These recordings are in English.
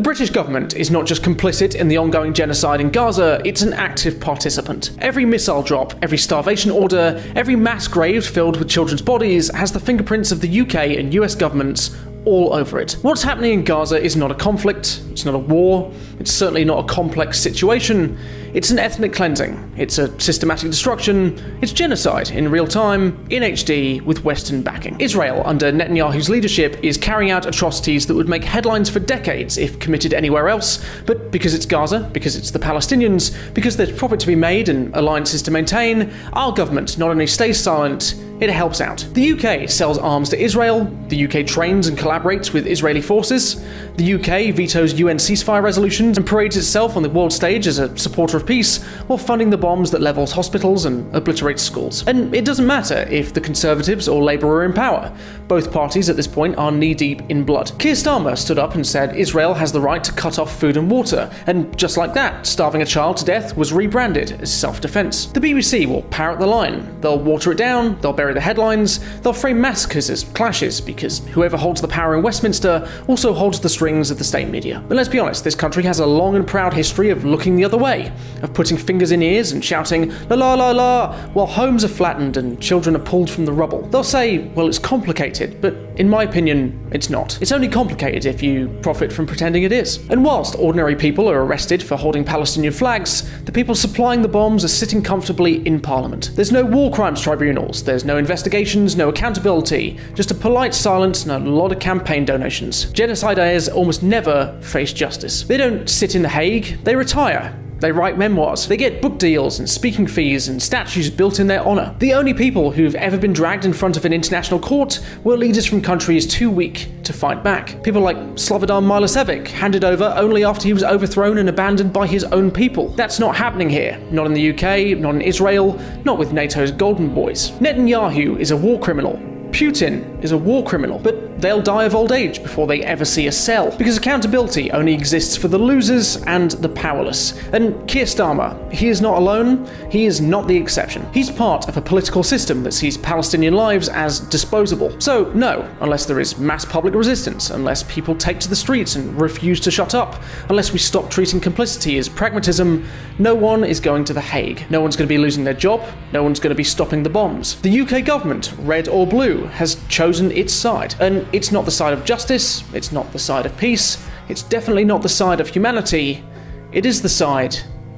British government is not just complicit in the ongoing genocide in Gaza, it's an active participant. Every missile drop, every starvation order, every mass grave filled with children's bodies has the fingerprints of the UK and US governments all over it. What's happening in Gaza is not a conflict, it's not a war, it's certainly not a complex situation. It's an ethnic cleansing, it's a systematic destruction, it's genocide in real time, in HD, with Western backing. Israel, under Netanyahu's leadership, is carrying out atrocities that would make headlines for decades if committed anywhere else, but because it's Gaza, because it's the Palestinians, because there's profit to be made and alliances to maintain, our government not only stays silent, it helps out. The UK sells arms to Israel, the UK trains and collaborates with Israeli forces, the UK vetoes UN ceasefire resolutions and parades itself on the world stage as a supporter of peace, while funding the bombs that levels hospitals and obliterates schools. And it doesn't matter if the Conservatives or Labour are in power. Both parties at this point are knee-deep in blood. Keir Starmer stood up and said Israel has the right to cut off food and water, and just like that, starving a child to death was rebranded as self-defense. The BBC will parrot the line. They'll water it down, they'll bury the headlines, they'll frame massacres as clashes, because whoever holds the power in Westminster also holds the strings of the state media. But let's be honest, this country has a long and proud history of looking the other way, of putting fingers in ears and shouting la la la la while homes are flattened and children are pulled from the rubble. They'll say, well, it's complicated, but in my opinion, it's not. It's only complicated if you profit from pretending it is. And whilst ordinary people are arrested for holding Palestinian flags, the people supplying the bombs are sitting comfortably in Parliament. There's no war crimes tribunals, there's no investigations, no accountability, just a polite silence and a lot of campaign donations. Genocidaires almost never face justice. They don't sit in The Hague, they retire. They write memoirs, they get book deals and speaking fees and statues built in their honour. The only people who've ever been dragged in front of an international court were leaders from countries too weak to fight back. People like Slobodan Milosevic, handed over only after he was overthrown and abandoned by his own people. That's not happening here. Not in the UK, not in Israel, not with NATO's golden boys. Netanyahu is a war criminal. Putin is a war criminal, but they'll die of old age before they ever see a cell, because accountability only exists for the losers and the powerless. And Keir Starmer, he is not alone, he is not the exception. He's part of a political system that sees Palestinian lives as disposable. So no, unless there is mass public resistance, unless people take to the streets and refuse to shut up, unless we stop treating complicity as pragmatism, no one is going to The Hague. No one's going to be losing their job, no one's going to be stopping the bombs. The UK government, red or blue, has chosen its side. And it's not the side of justice, it's not the side of peace, it's definitely not the side of humanity, it is the side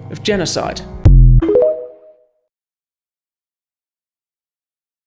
of genocide.